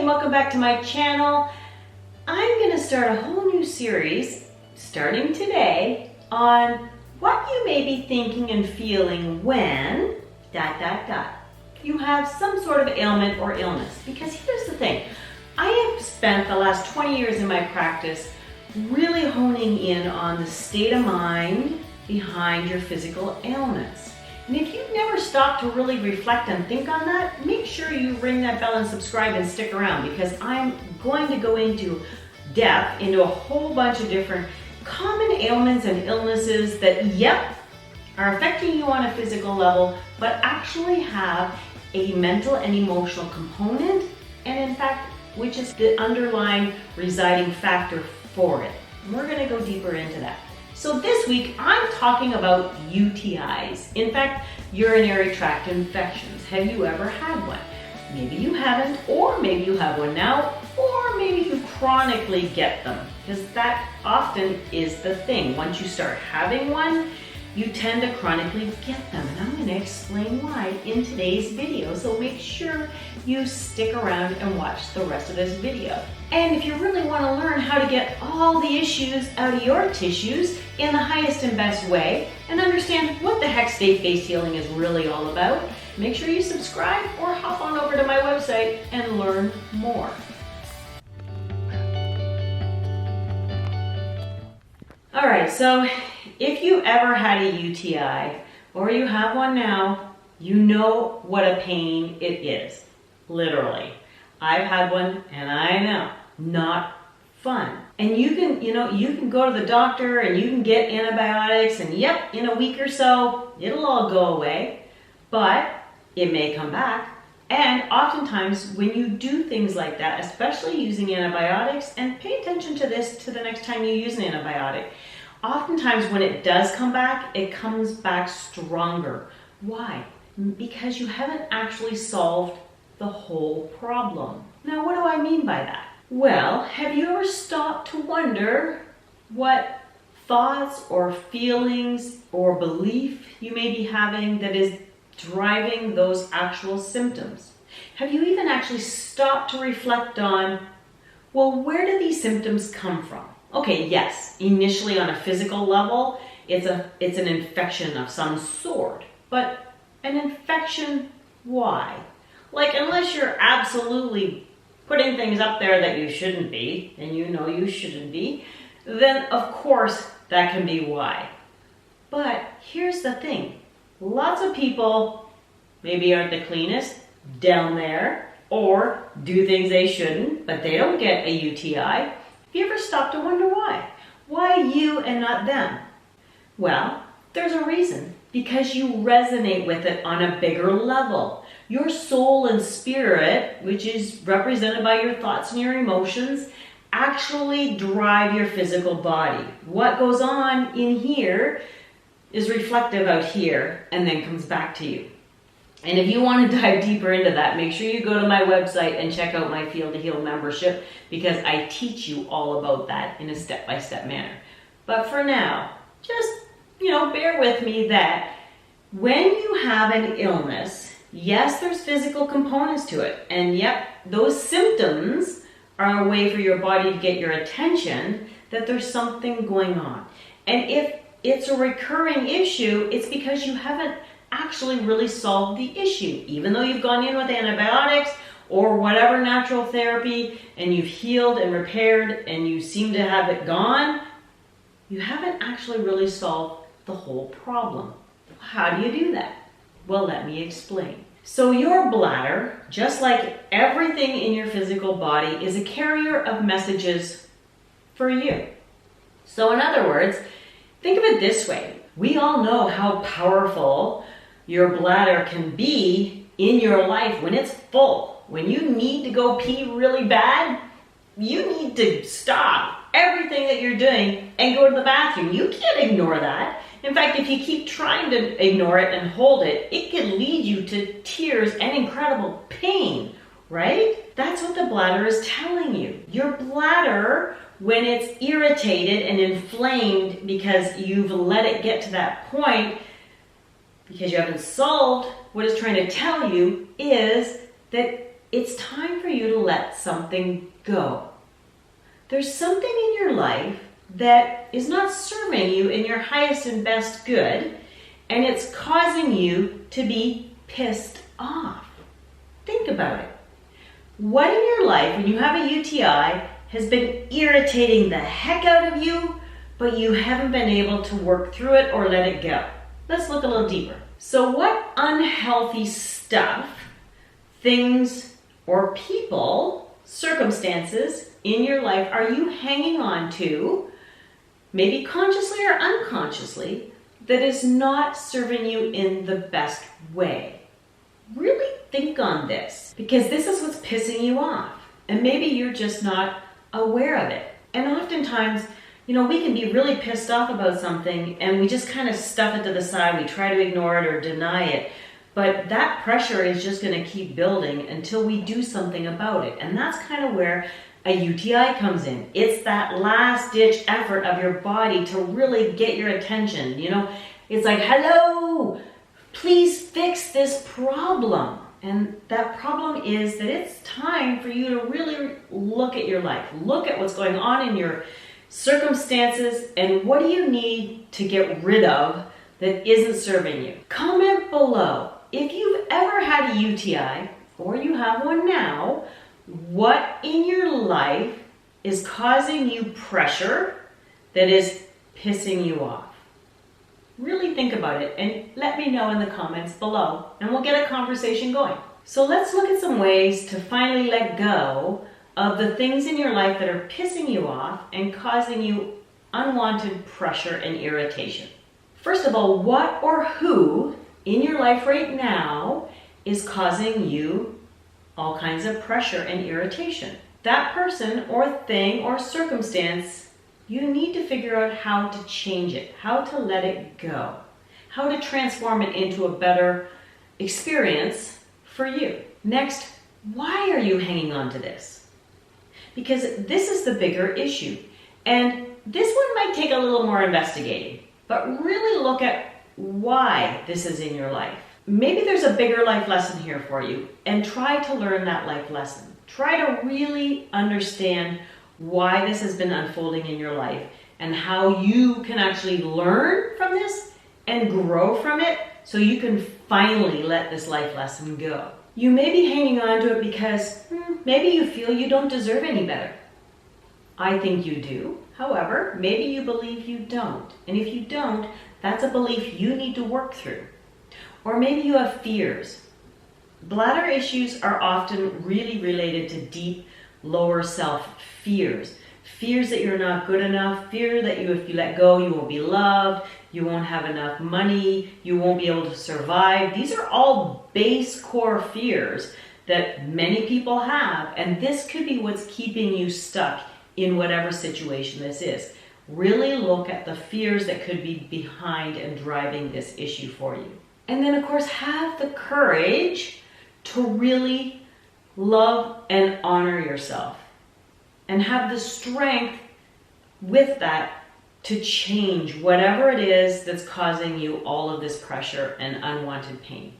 and welcome back to my channel. I'm going to start a whole new series starting today on what you may be thinking and feeling when ... you have some sort of ailment or illness. Because here's the thing, I have spent the last 20 years in my practice really honing in on the state of mind behind your physical ailments. And if you've never stopped to really reflect and think on that, make sure you ring that bell and subscribe and stick around, because I'm going to go into depth into a whole bunch of different common ailments and illnesses that, yep, are affecting you on a physical level, but actually have a mental and emotional component, and in fact, which is the underlying residing factor for it. And we're going to go deeper into that. So this week, I'm talking about UTIs. In fact, urinary tract infections. Have you ever had one? Maybe you haven't, or maybe you have one now, or maybe you chronically get them, because that often is the thing. Once you start having one, you tend to chronically get them, and I'm going to explain why in today's video, so make sure you stick around and watch the rest of this video. And if you really want to learn how to get all the issues out of your tissues in the highest and best way, and understand what the heck state-based healing is really all about, make sure you subscribe or hop on over to my website and learn more. All right, so if you ever had a UTI, or you have one now, you know what a pain it is, literally. I've had one, and I know, not fun. And you can go to the doctor and you can get antibiotics, and yep, in a week or so, it'll all go away, but it may come back. And oftentimes when you do things like that, especially using antibiotics, and pay attention to this to the next time you use an antibiotic, oftentimes when it does come back, it comes back stronger. Why? Because you haven't actually solved the whole problem. Now, what do I mean by that? Well, have you ever stopped to wonder what thoughts or feelings or belief you may be having that is driving those actual symptoms? Have you even actually stopped to reflect on, well, where do these symptoms come from? Okay, yes, initially on a physical level, it's an infection of some sort, but an infection, why? Like, unless you're absolutely putting things up there that you shouldn't be, and you know you shouldn't be, then of course that can be why. But here's the thing, lots of people maybe aren't the cleanest down there, or do things they shouldn't, but they don't get a UTI. Have you ever stopped to wonder why? Why you and not them? Well, there's a reason. Because you resonate with it on a bigger level. Your soul and spirit, which is represented by your thoughts and your emotions, actually drive your physical body. What goes on in here is reflective out here and then comes back to you. And if you want to dive deeper into that, make sure you go to my website and check out my Feel to Heal membership, because I teach you all about that in a step-by-step manner. But for now, just, bear with me that when you have an illness, yes, there's physical components to it. And yep, those symptoms are a way for your body to get your attention that there's something going on. And if it's a recurring issue, it's because you haven't actually really solved the issue. Even though you've gone in with antibiotics or whatever natural therapy, and you've healed and repaired and you seem to have it gone, you haven't actually really solved the whole problem. How do you do that? Well, let me explain. So your bladder, just like everything in your physical body, is a carrier of messages for you. So in other words, think of it this way. We all know how powerful your bladder can be in your life when it's full. When you need to go pee really bad, you need to stop everything that you're doing and go to the bathroom. You can't ignore that. In fact, if you keep trying to ignore it and hold it, it can lead you to tears and incredible pain, right? That's what the bladder is telling you. Your bladder, when it's irritated and inflamed because you've let it get to that point, because you haven't solved what it's trying to tell you, is that it's time for you to let something go. There's something in your life that is not serving you in your highest and best good, and it's causing you to be pissed off. Think about it. What in your life, when you have a UTI, has been irritating the heck out of you, but you haven't been able to work through it or let it go? Let's look a little deeper. So what unhealthy stuff, things, or people, circumstances in your life are you hanging on to, maybe consciously or unconsciously, that is not serving you in the best way? Really think on this, because this is what's pissing you off, and maybe you're just not aware of it. And oftentimes, we can be really pissed off about something and we just kind of stuff it to the side. We try to ignore it or deny it. But that pressure is just going to keep building until we do something about it. And that's kind of where a UTI comes in. It's that last ditch effort of your body to really get your attention. It's like, hello, please fix this problem. And that problem is that it's time for you to really look at your life. Look at what's going on in your circumstances, and what do you need to get rid of that isn't serving you? Comment below if you've ever had a UTI or you have one now. What in your life is causing you pressure that is pissing you off? Really think about it and let me know in the comments below, and we'll get a conversation going. So let's look at some ways to finally let go of the things in your life that are pissing you off and causing you unwanted pressure and irritation. First of all, what or who in your life right now is causing you all kinds of pressure and irritation? That person or thing or circumstance, you need to figure out how to change it, how to let it go, how to transform it into a better experience for you. Next, why are you hanging on to this? Because this is the bigger issue. And this one might take a little more investigating, but really look at why this is in your life. Maybe there's a bigger life lesson here for you, and try to learn that life lesson. Try to really understand why this has been unfolding in your life and how you can actually learn from this and grow from it so you can finally let this life lesson go. You may be hanging on to it because maybe you feel you don't deserve any better. I think you do. However, maybe you believe you don't. And if you don't, that's a belief you need to work through. Or maybe you have fears. Bladder issues are often really related to deep, lower self fears. Fears that you're not good enough, fear that if you let go, you won't be loved, you won't have enough money, you won't be able to survive. These are all base core fears that many people have, and this could be what's keeping you stuck in whatever situation this is. Really look at the fears that could be behind and driving this issue for you. And then, of course, have the courage to really love and honor yourself. And have the strength with that to change whatever it is that's causing you all of this pressure and unwanted pain.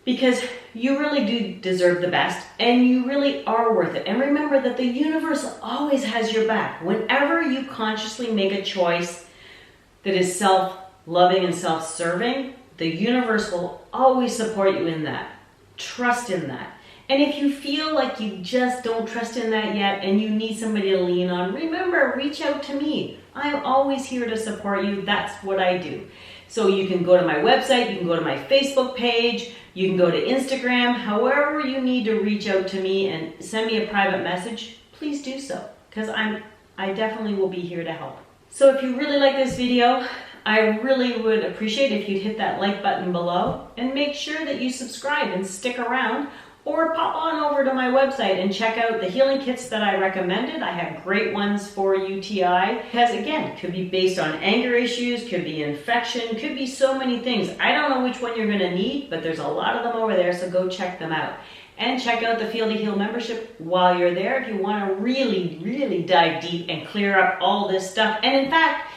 Because you really do deserve the best, and you really are worth it. And remember that the universe always has your back. Whenever you consciously make a choice that is self-loving and self-serving, the universe will always support you in that. Trust in that. And if you feel like you just don't trust in that yet and you need somebody to lean on, remember, reach out to me. I'm always here to support you. That's what I do. So you can go to my website, you can go to my Facebook page, you can go to Instagram, however you need to reach out to me and send me a private message, please do so, because I definitely will be here to help. So if you really like this video, I really would appreciate if you'd hit that like button below and make sure that you subscribe and stick around. Or pop on over to my website and check out the healing kits that I recommended. I have great ones for UTI. Because again, it could be based on anger issues, could be infection, could be so many things. I don't know which one you're gonna need, but there's a lot of them over there, so go check them out. And check out the Feel to Heal membership while you're there if you wanna really, really dive deep and clear up all this stuff. And in fact,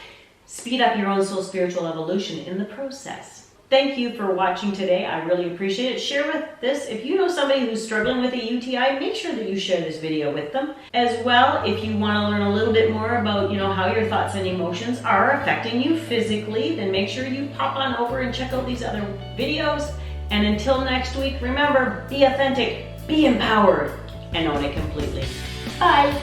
speed up your own soul spiritual evolution in the process. Thank you for watching today. I really appreciate it. Share with this. If you know somebody who's struggling with a UTI, make sure that you share this video with them. As well, if you want to learn a little bit more about, how your thoughts and emotions are affecting you physically, then make sure you pop on over and check out these other videos. And until next week, remember, be authentic, be empowered, and own it completely. Bye.